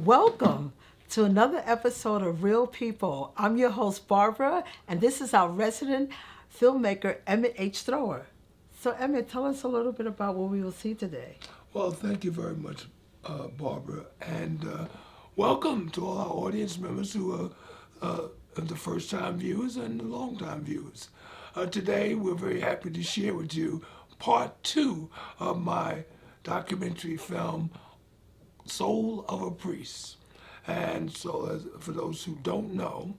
Welcome to another episode of Real People. I'm your host, Barbara, and this is our resident filmmaker, Emmett H. Thrower. So, Emmett, tell us a little bit about what we will see today. Well, thank you very much, Barbara, and welcome to all our audience members who are the first-time viewers and the long-time viewers. Today, we're very happy to share with you part 2 of my documentary film, Soul of a Priest. And so, for those who don't know,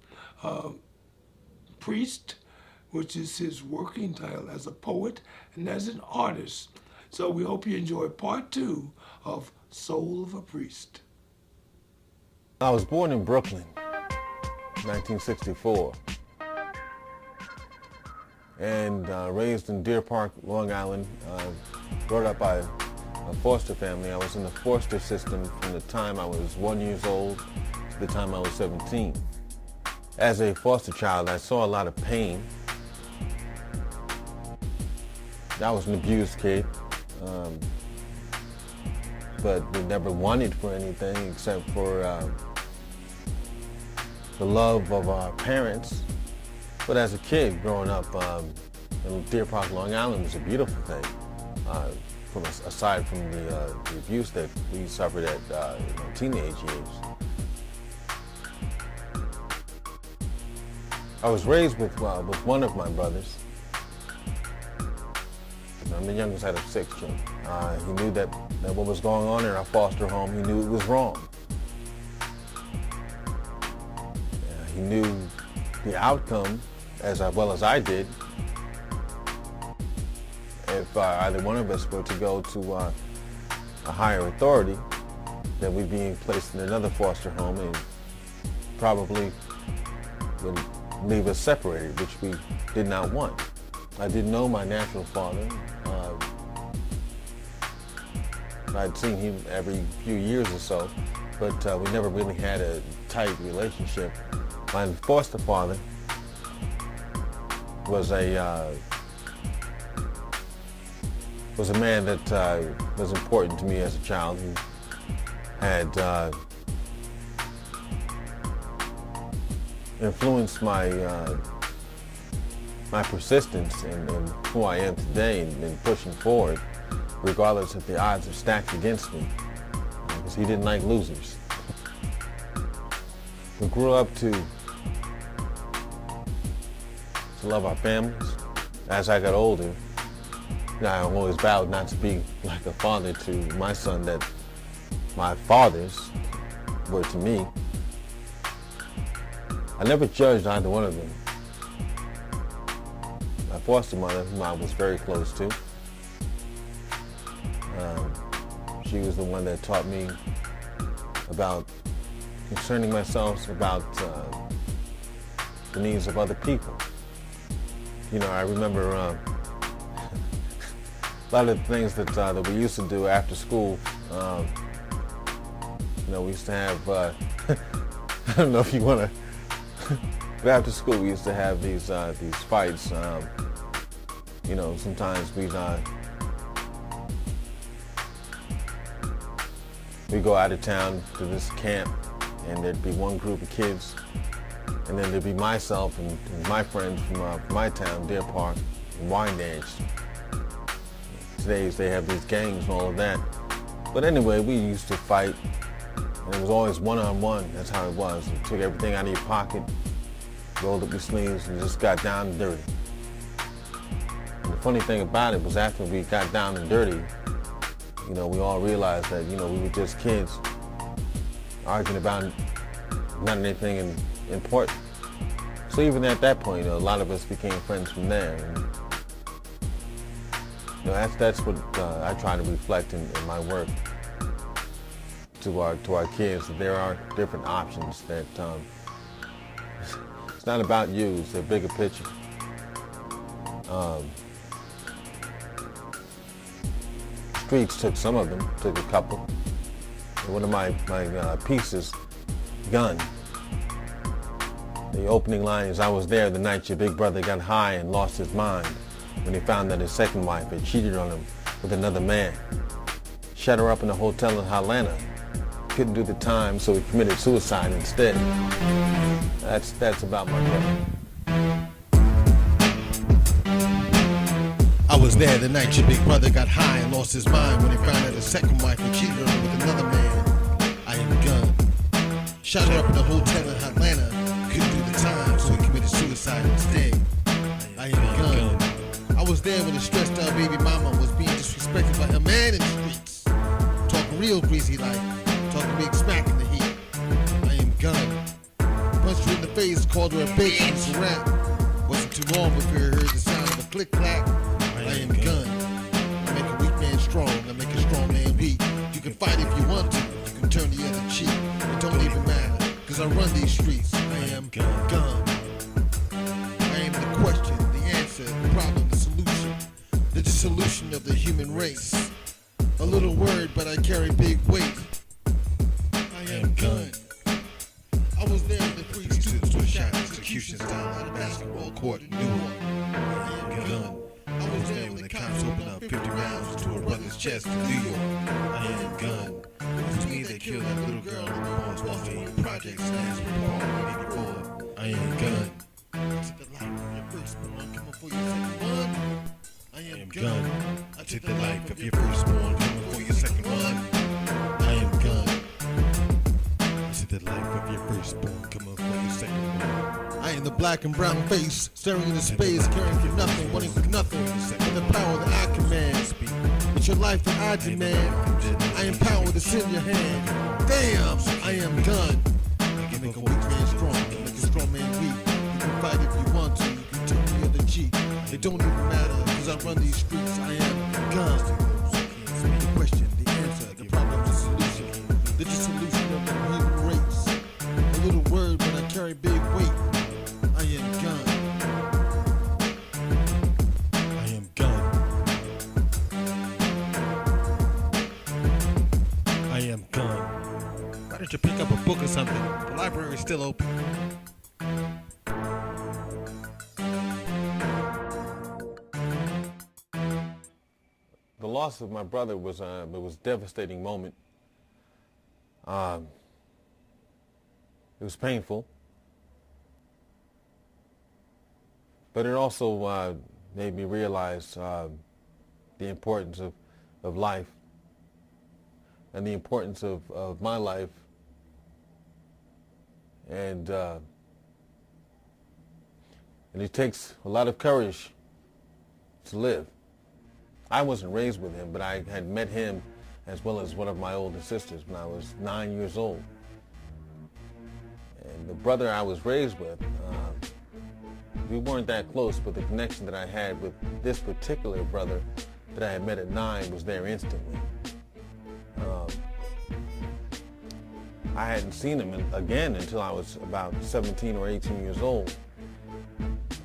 priest, which is his working title as a poet and as an artist. So we hope you enjoy part 2 of Soul of a Priest. I was born in Brooklyn, 1964, and raised in Deer Park, Long Island, brought up by a foster family. I was in the foster system from the time I was 1 year old to the time I was 17. As a foster child, I saw a lot of pain. I was an abused kid, but we never wanted for anything except for the love of our parents. But as a kid growing up in Deer Park, Long Island was a beautiful thing. Aside from the abuse that we suffered at teenage years. I was raised with one of my brothers. I'm the youngest out of 6 children. He knew that what was going on in our foster home, he knew it was wrong. He knew the outcome as well as I did. If either one of us were to go to a higher authority, then we'd be placed in another foster home and probably would leave us separated, which we did not want. I didn't know my natural father. I'd seen him every few years or so, but we never really had a tight relationship. My foster father was a man that was important to me as a child. He had influenced my persistence in who I am today and pushing forward, regardless if the odds are stacked against me, because he didn't like losers. We grew up to love our families. As I got older, I always vowed not to be like a father to my son that my fathers were to me. I never judged either one of them. My foster mother, whom I was very close to, she was the one that taught me about concerning myself about the needs of other people. I remember a lot of the things that we used to do after school. We used to have, I don't know if you want to, but after school we used to have these fights. Sometimes we go out of town to this camp, and there'd be one group of kids, and then there'd be myself and my friends from my town, Deer Park, and Wyandanch. Today's they have these gangs and all of that. But anyway, we used to fight, and it was always one-on-one. That's how it was. You took everything out of your pocket, rolled up your sleeves, and just got down and dirty. And the funny thing about it was after we got down and dirty, we all realized that, we were just kids arguing about not anything important. So even at that point, a lot of us became friends from there. And, that's what I try to reflect in my work to our kids, that there are different options, that it's not about you, it's a bigger picture. Streets took some of them, took a couple. And one of my pieces, Gun, the opening line is, "I was there the night your big brother got high and lost his mind when he found that his second wife had cheated on him with another man. Shut her up in a hotel in Atlanta. couldn't do the time, so he committed suicide instead. That's about my brother. I was there the night your big brother got high and lost his mind when he found out his second wife had cheated on him with another man. I am Gun. Shot her up in a hotel in Atlanta. Couldn't do the time, so he committed suicide instead. I am Gun. I was there when a stressed out baby mama was being disrespected by her man in the streets. Talking real greasy like, talking big smack in the heat. I am Gun. Punched her in the face, called her a bitch, and it's a rap. Wasn't too long before he heard the sound of a click clack. I am Gun. I make a weak man strong, I make a strong man weak. You can fight if you want to, you can turn the other cheek. It don't even matter, cause I run these streets. I am Gun. I am the question, the answer, the problem, the solution. The dissolution of the human race. A little word, but I carry big weight. I am Gun. I was there when the three students were shot execution style on a basketball court in Newark. I am Gun. I was there when the cops opened up 50 rounds into a brother's chest in New York. I am Gun. It was me that killed that little girl in the Mars Walking Project Stansbury Park in 84. I am Gun. I took the life of your firstborn, coming for your second one. I am Gun. I took the life of your firstborn, coming for your second one. I am Gun. I took the life of your firstborn, coming for your second one. I am the black and brown face, staring into space, caring for nothing, wanting for nothing, but the power that I command. It's your life that I demand. I am power that's in your hand. Damn, I am Gun. I can make a weak man strong, I can make a strong man weak. You can fight if you want to, you can turn the other cheek. It don't even matter, cause I run these streets. I am Gun. The question, the answer, the problem, the solution. The dissolution of the human race. A little word, but I carry big weight. I am Gun. I am Gun. I am Gun. Why don't you pick up a book or something? The library's still open. The loss of my brother was it was a devastating moment. It was painful, but it also made me realize the importance of life and the importance of my life, and it takes a lot of courage to live. I wasn't raised with him, but I had met him as well as one of my older sisters when I was 9 years old. And the brother I was raised with, we weren't that close, but the connection that I had with this particular brother that I had met at 9 was there instantly. I hadn't seen him again until I was about 17 or 18 years old.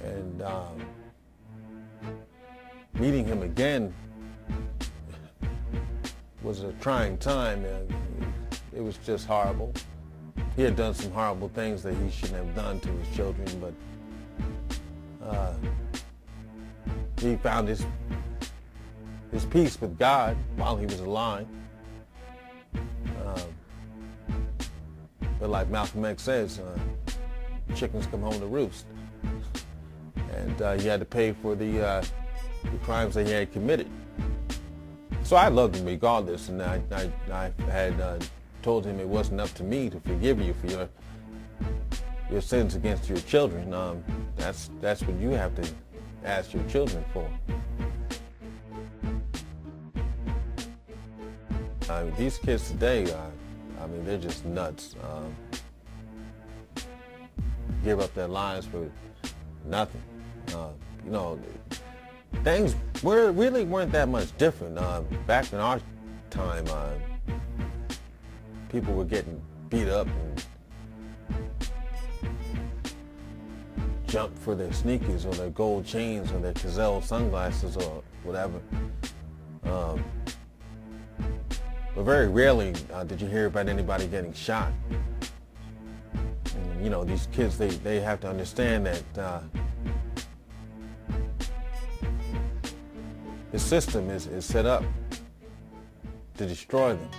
And meeting him again was a trying time. It was just horrible. He had done some horrible things that he shouldn't have done to his children, but he found his peace with God while he was alive. But like Malcolm X says, chickens come home to roost. And he had to pay for the crimes that he had committed. So I loved him regardless, and I had told him it wasn't up to me to forgive you for your sins against your children. That's what you have to ask your children for. These kids today, they're just nuts. Give up their lives for nothing. Things really weren't that much different. Back in our time, people were getting beat up and jumped for their sneakers or their gold chains or their Cazelle sunglasses or whatever. But very rarely did you hear about anybody getting shot. And, these kids, they have to understand that the system is set up to destroy them.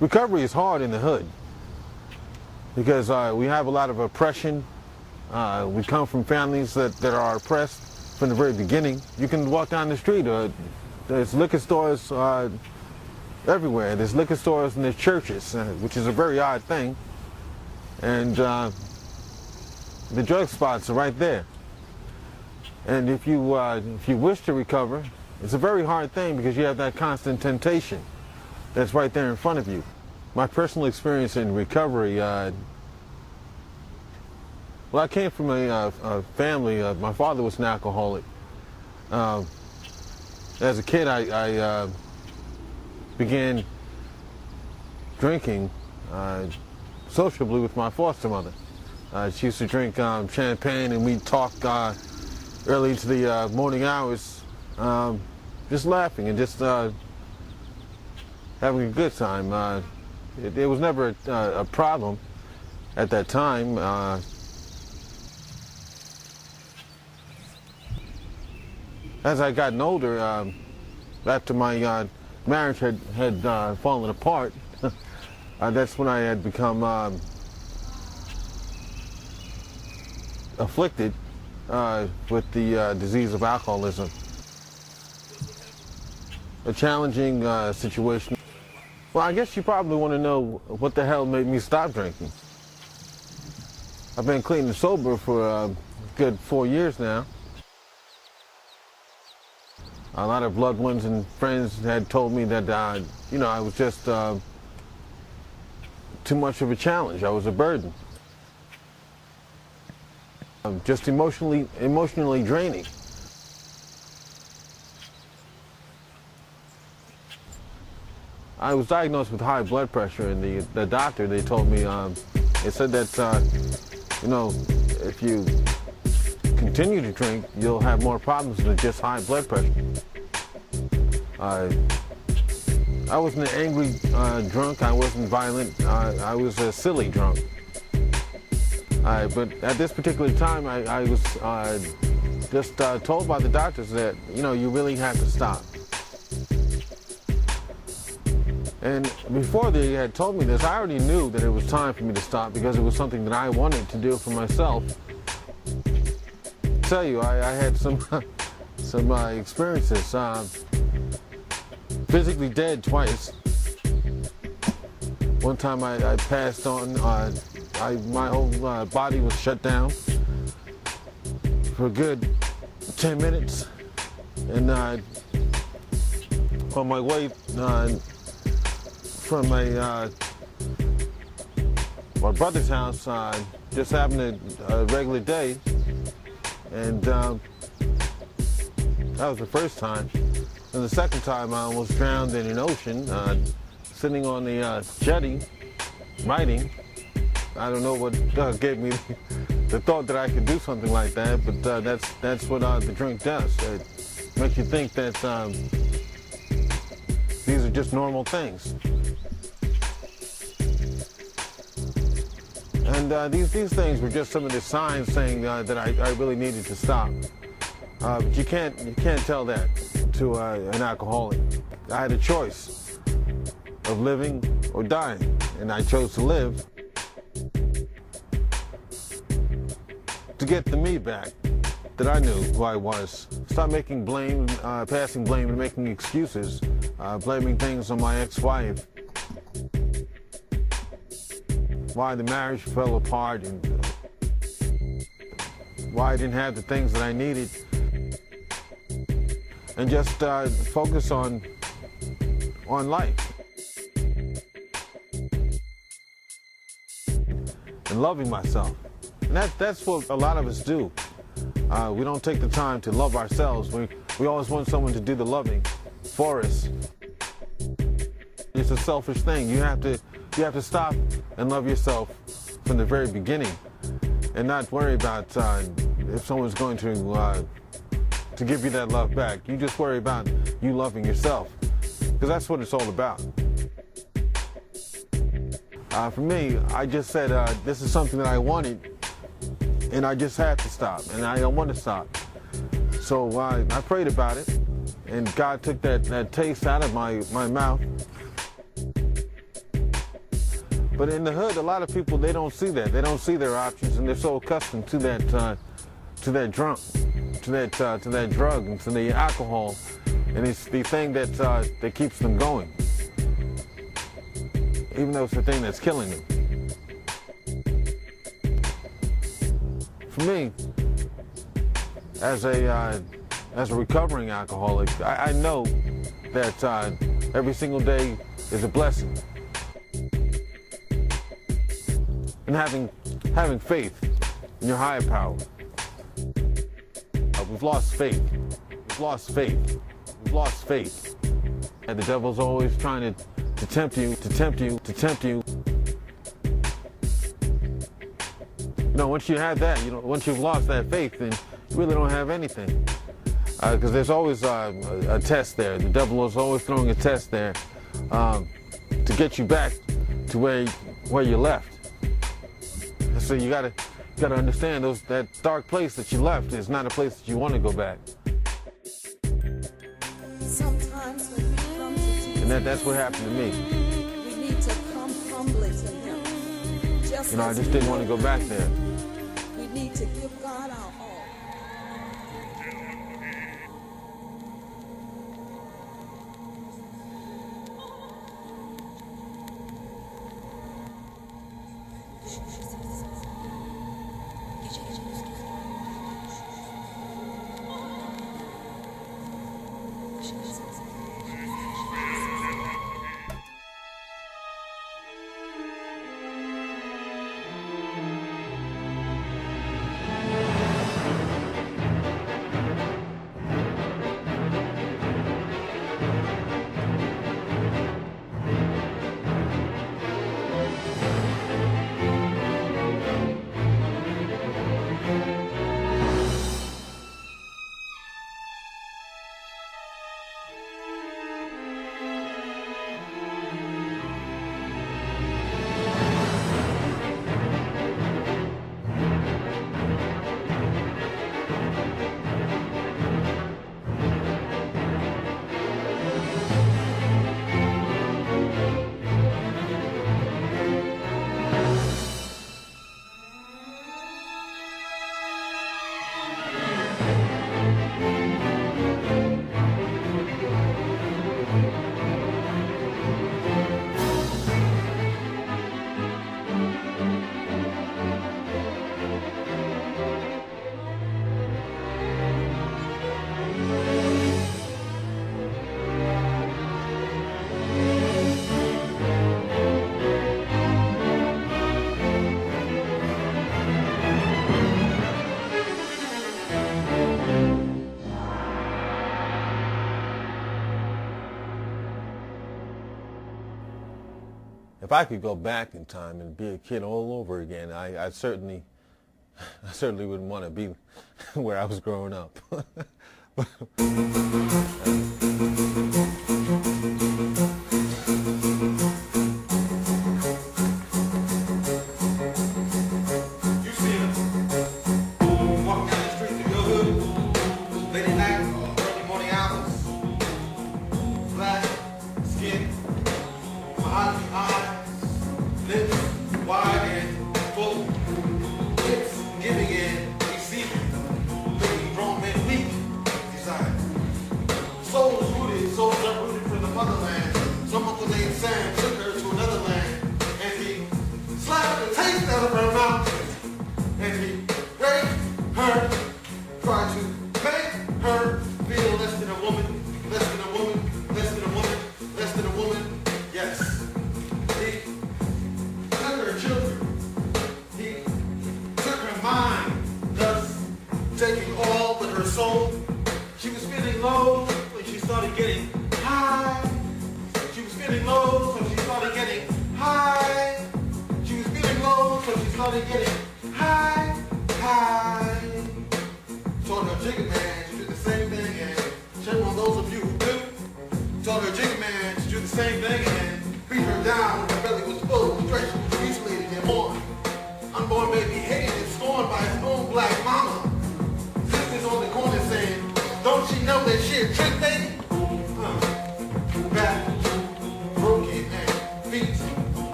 recovery is hard in the hood because we have a lot of oppression. We come from families that are oppressed from the very beginning. You can walk down the street, there's liquor stores everywhere. There's liquor stores and there's churches, which is a very odd thing. And the drug spots are right there. And if you wish to recover, it's a very hard thing because you have that constant temptation that's right there in front of you. My personal experience in recovery, well, I came from a family, my father was an alcoholic. As a kid, I began drinking sociably with my foster mother. She used to drink champagne, and we'd talk early into the morning hours, just laughing and just having a good time. It was never a problem at that time. As I gotten older, after my marriage had fallen apart, that's when I had become afflicted with the disease of alcoholism. A challenging situation. Well, I guess you probably want to know what the hell made me stop drinking. I've been clean and sober for a good 4 years now. A lot of loved ones and friends had told me that, you know, I was just too much of a challenge. I was a burden. Just emotionally draining. I was diagnosed with high blood pressure, and the doctor, they told me, they said that, you know, if you continue to drink, you'll have more problems than just high blood pressure. I wasn't an angry drunk, I wasn't violent, I was a silly drunk. But at this particular time, I was just told by the doctors that, you know, you really have to stop. And before they had told me this, I already knew that it was time for me to stop because it was something that I wanted to do for myself. I tell you, I had some experiences. Physically dead twice. One time I passed on, my whole body was shut down for a good 10 minutes. And on my way from my brother's house, just having a regular day, and that was the first time. And the second time I almost drowned in an ocean, sitting on the jetty, writing. I don't know what gave me the thought that I could do something like that, but that's what the drink does. It makes you think that these are just normal things. And these things were just some of the signs saying that I really needed to stop. But you can't tell that to an alcoholic. I had a choice of living or dying, and I chose to live to get the me back that I knew who I was. Stop making blame, passing blame and making excuses, blaming things on my ex-wife. Why the marriage fell apart and why I didn't have the things that I needed. And just focus on life. And loving myself. And that's what a lot of us do. We don't take the time to love ourselves. We always want someone to do the loving for us. It's a selfish thing. You have to stop and love yourself from the very beginning, and not worry about if someone's going to give you that love back. You just worry about you loving yourself, because that's what it's all about. For me, I just said this is something that I wanted, and I just had to stop, and I don't want to stop. So I prayed about it, and God took that taste out of my mouth. But in the hood, a lot of people, they don't see that. They don't see their options, and they're so accustomed to that drug, to that drug, and to the alcohol, and it's the thing that keeps them going, even though it's the thing that's killing them. For me, as a recovering alcoholic, I know that every single day is a blessing. And having faith in your higher power. We've lost faith. We've lost faith. We've lost faith. And the devil's always trying to tempt you, to tempt you, to tempt you. You know, once you have that, once you've lost that faith, then you really don't have anything. Because there's always a test there. The devil is always throwing a test there to get you back to where you left. So you gotta understand that dark place that you left is not a place that you want to go back. Sometimes when we come to Jesus, And that's what happened to me. we need to come humbly to Him. I just didn't want to go back there. We need to give God our all. If I could go back in time and be a kid all over again, I certainly wouldn't want to be where I was growing up.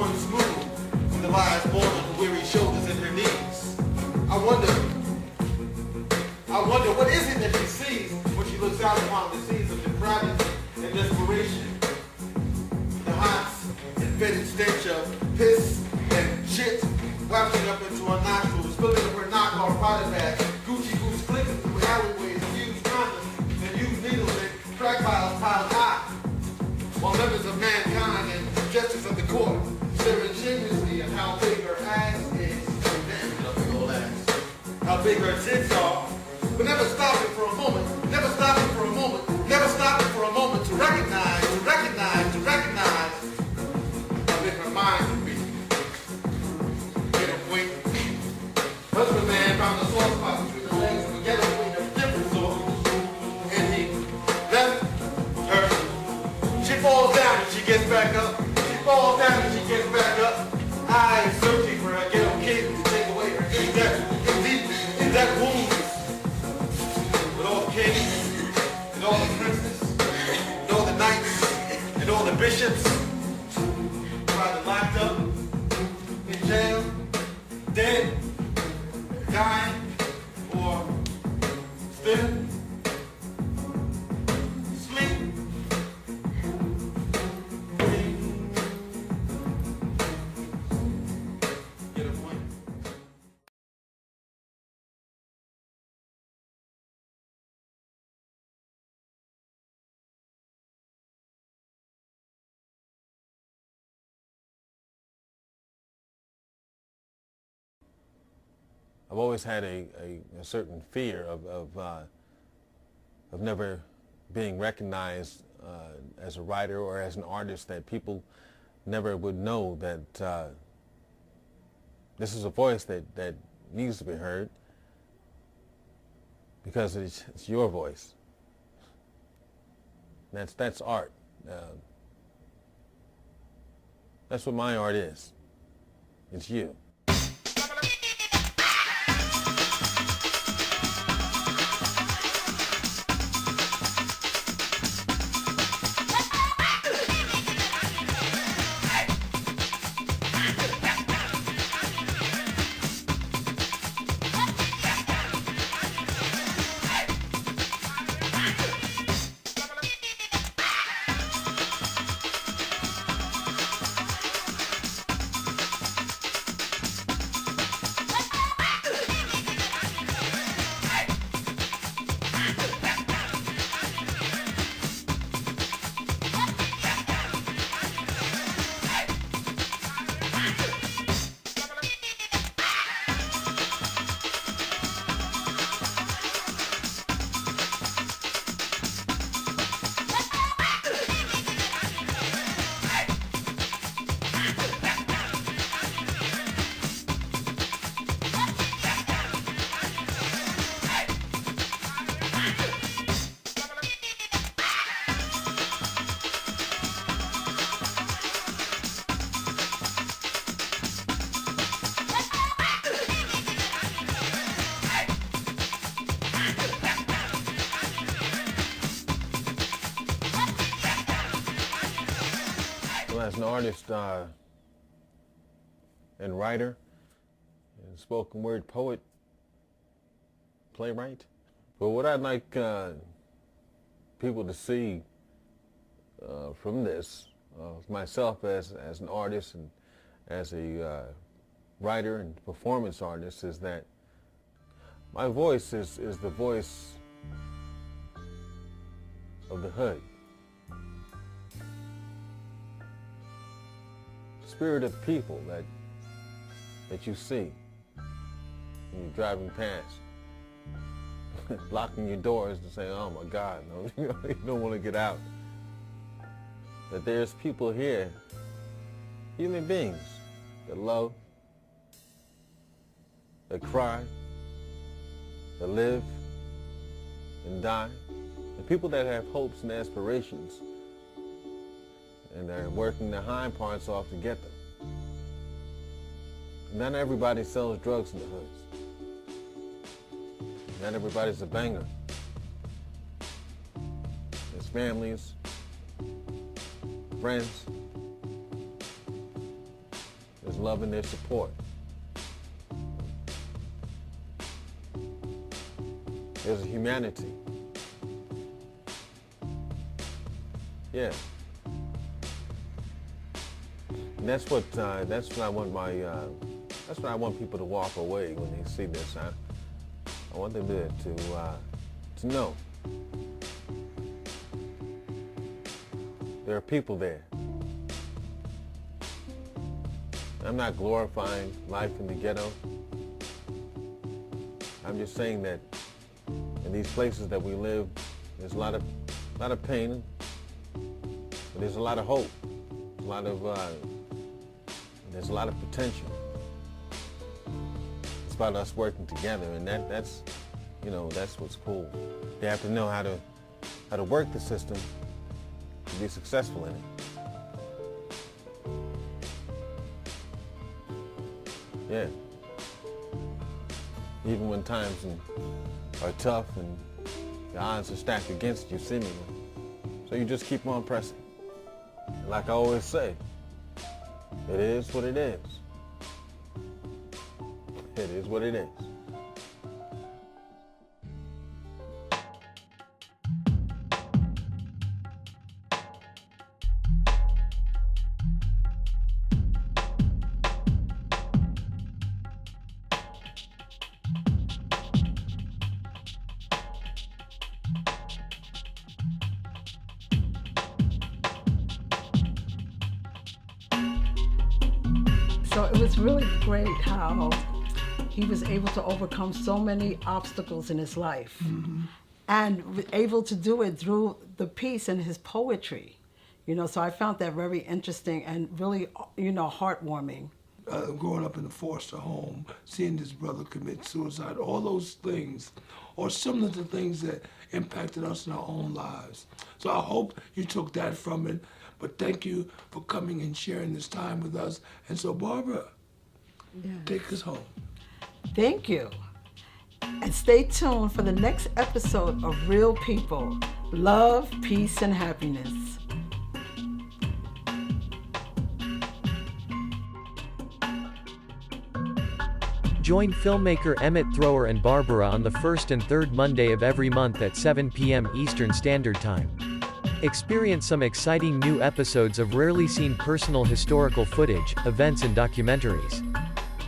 going smooth when the lies born on her weary shoulders and her knees. I wonder what is it that she sees when she looks out upon the scenes of depravity and desperation. The hot and fetid stench of piss and shit wafting up into her nostrils, filling up her knockoff body bag, Gucci boots clicking through alleyways, used condoms and used needles and crack vials piled high, while members of mankind and justice of the court staring shamelessly at how big her ass is. Damn, a big old ass. How big her tits are. But never stopping for a moment, never stopping for a moment, never stopping for a moment to recognize how big her mind can be. Get a wink. Husband man found a soft spot between the legs of a ghetto queen of different sort, and he left her. She falls down and she gets back up. She falls down and she gets back up. I am searching for a ghetto kid to take away her in that wound. With all the kings, and all the princes, and all the knights, and all the bishops, either locked up, in jail, dead, dying, or still asleep. Get a point. I've always had a certain fear of never being recognized as a writer or as an artist, that people never would know that this is a voice that needs to be heard, because it's your voice. That's art. That's what my art is. It's you. As an artist and writer and spoken word poet, playwright. But what I'd like people to see from this, myself as an artist and as a writer and performance artist, is that my voice is the voice of the hood. Spirit of people that you see when you're driving past, locking your doors to say, oh my God, no, you don't want to get out. That there's people here, human beings, that love, that cry, that live and die, and people that have hopes and aspirations, and they're working their hind parts off to get them. Not everybody sells drugs in the hoods. Not everybody's a banger. There's families, friends, There's love in their support. There's a humanity. Yeah. And that's what I want people to walk away when they see this. I want them to know there are people there. I'm not glorifying life in the ghetto. I'm just saying that in these places that we live, there's a lot of pain, but there's a lot of hope, there's a lot of potential. It's about us working together, and that's what's cool. They have to know how to work the system to be successful in it. Yeah. Even when times are tough and the odds are stacked against you seemingly. So you just keep on pressing. And like I always say, it is what it is. It is what it is. So it was really great how he was able to overcome so many obstacles in his life, and was able to do it through the piece and his poetry. So I found that very interesting and really, heartwarming. Growing up in a foster home, seeing this brother commit suicide, all those things are similar to things that impacted us in our own lives. So I hope you took that from it. But thank you for coming and sharing this time with us. And so, Barbara, take us home. Thank you. And stay tuned for the next episode of Real People. Love, peace, and happiness. Join filmmaker Emmett Thrower and Barbara on the first and third Monday of every month at 7 p.m. Eastern Standard Time. Experience some exciting new episodes of rarely seen personal historical footage, events and documentaries.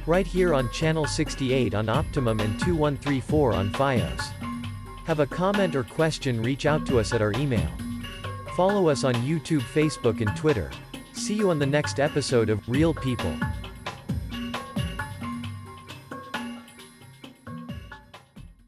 Right here on Channel 68 on Optimum and 2134 on FiOS. Have a comment or question, reach out to us at our email. Follow us on YouTube, Facebook and Twitter. See you on the next episode of Real People.